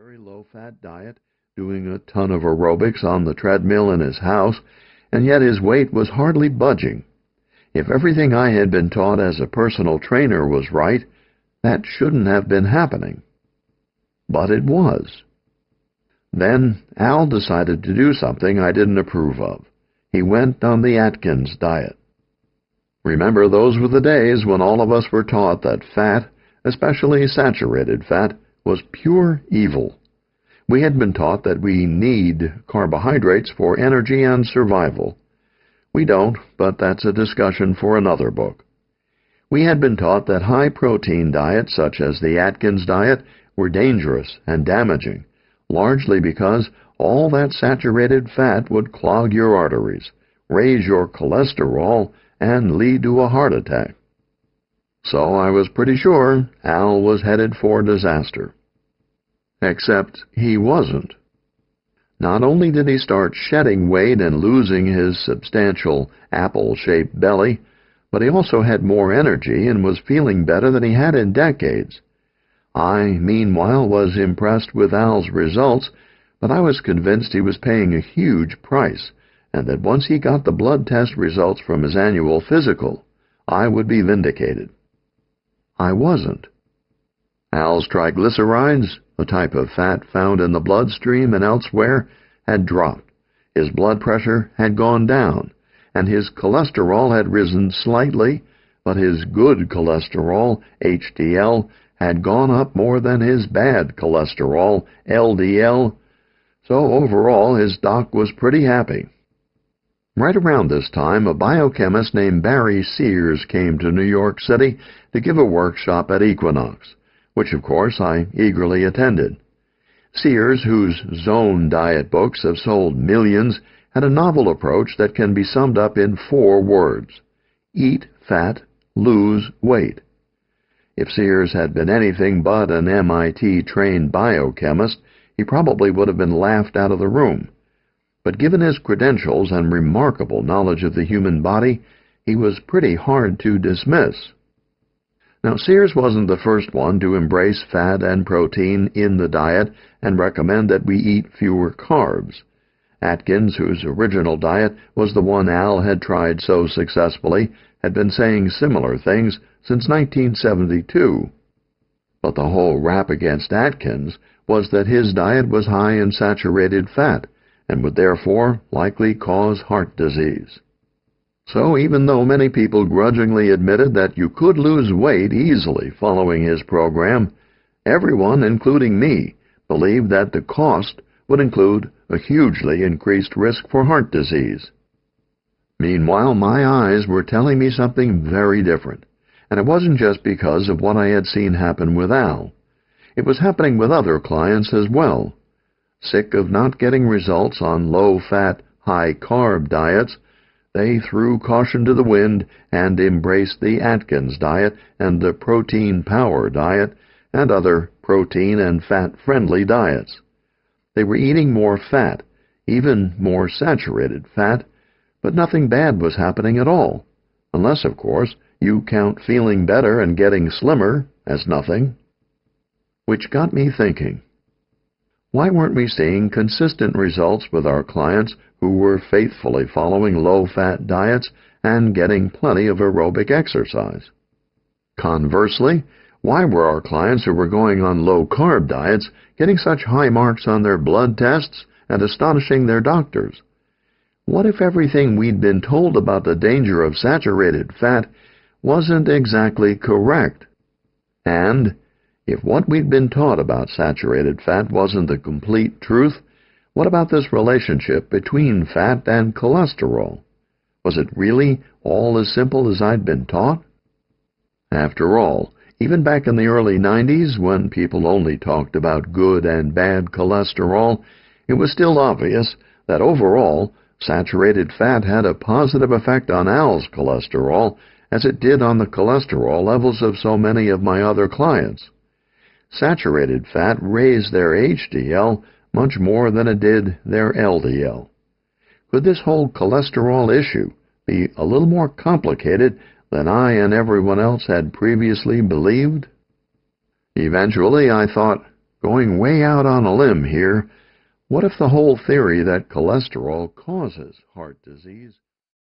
very low-fat diet, doing a ton of aerobics on the treadmill in his house, and yet his weight was hardly budging. If everything I had been taught as a personal trainer was right, that shouldn't have been happening. But it was. Then Al decided to do something I didn't approve of. He went on the Atkins diet. Remember, those were the days when all of us were taught that fat, especially saturated fat, was pure evil. We had been taught that we need carbohydrates for energy and survival. We don't, but that's a discussion for another book. We had been taught that high-protein diets, such as the Atkins diet, were dangerous and damaging, largely because all that saturated fat would clog your arteries, raise your cholesterol, and lead to a heart attack. So I was pretty sure Al was headed for disaster. Except he wasn't. Not only did he start shedding weight and losing his substantial apple-shaped belly, but he also had more energy and was feeling better than he had in decades. I, meanwhile, was impressed with Al's results, but I was convinced he was paying a huge price, and that once he got the blood test results from his annual physical, I would be vindicated. I wasn't. Al's triglycerides, a type of fat found in the bloodstream and elsewhere, had dropped. His blood pressure had gone down, and his cholesterol had risen slightly, but his good cholesterol, HDL, had gone up more than his bad cholesterol, LDL, so overall his doc was pretty happy. Right around this time, a biochemist named Barry Sears came to New York City to give a workshop at Equinox, which of course I eagerly attended. Sears, whose Zone diet books have sold millions, had a novel approach that can be summed up in 4 words: eat fat, lose weight. If Sears had been anything but an MIT-trained biochemist, he probably would have been laughed out of the room. But given his credentials and remarkable knowledge of the human body, he was pretty hard to dismiss. Now, Sears wasn't the first one to embrace fat and protein in the diet and recommend that we eat fewer carbs. Atkins, whose original diet was the one Al had tried so successfully, had been saying similar things since 1972. But the whole rap against Atkins was that his diet was high in saturated fat, and would therefore likely cause heart disease. So even though many people grudgingly admitted that you could lose weight easily following his program, everyone, including me, believed that the cost would include a hugely increased risk for heart disease. Meanwhile, my eyes were telling me something very different, and it wasn't just because of what I had seen happen with Al. It was happening with other clients as well. Sick of not getting results on low-fat, high-carb diets, they threw caution to the wind and embraced the Atkins diet and the protein power diet and other protein and fat-friendly diets. They were eating more fat, even more saturated fat, but nothing bad was happening at all, unless, of course, you count feeling better and getting slimmer as nothing. Which got me thinking. Why weren't we seeing consistent results with our clients who were faithfully following low-fat diets and getting plenty of aerobic exercise? Conversely, why were our clients who were going on low-carb diets getting such high marks on their blood tests and astonishing their doctors? What if everything we'd been told about the danger of saturated fat wasn't exactly correct? And if what we'd been taught about saturated fat wasn't the complete truth, what about this relationship between fat and cholesterol? Was it really all as simple as I'd been taught? After all, even back in the early 90s, when people only talked about good and bad cholesterol, it was still obvious that overall, saturated fat had a positive effect on Al's cholesterol, as it did on the cholesterol levels of so many of my other clients. Saturated fat raised their HDL much more than it did their LDL. Could this whole cholesterol issue be a little more complicated than I and everyone else had previously believed? Eventually, I thought, Going way out on a limb here, what if the whole theory that cholesterol causes heart disease